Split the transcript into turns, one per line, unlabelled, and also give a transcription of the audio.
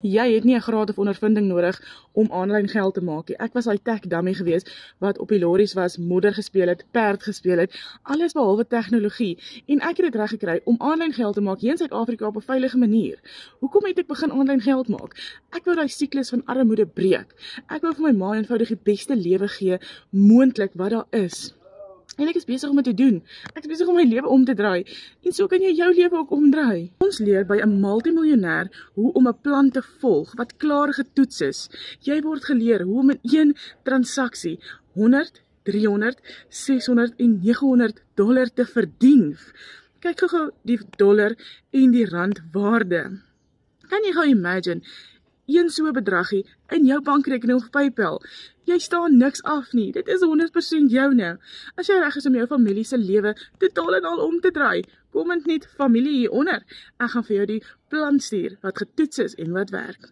Jy het nie 'n graad of ondervinding nodig om aanlyn geld te maak nie. Ek was daai tech dummy gewees wat op die lorries was, modder gespeel het, perd gespeel het, alles behalwe tegnologie. En ek het dit reg gekry om aanlyn geld te maak hier in Suid-Afrika op 'n veilige manier. Hoekom het ek begin aanlyn geld maak? Ek wou daai siklus van armoede breek. Ek wou vir my ma eenvoudig die beste lewe gee moontlik wat daar is. En ek is besig om dit te doen. Ek is besig om my lewe om te draai. En so kan jy jou lewe ook omdraai. Ons leer by 'n multimiljonair hoe om 'n plan te volg wat klaar getoets is. Jy word geleer hoe om in een transaksie 100, 300, 600 en 900 dollar te verdien. Kyk gou die dollar en die rand waarde. Kan jy gou imagine een so bedragie in jou bankrekening of PayPal? Jy staan niks af nie, dit is 100% joune. As jy reg is om jou familie se lewe totaal en al om te draai, kom net familie hieronder. Ek gaan vir jou die plan stuur wat getoets is en wat werk.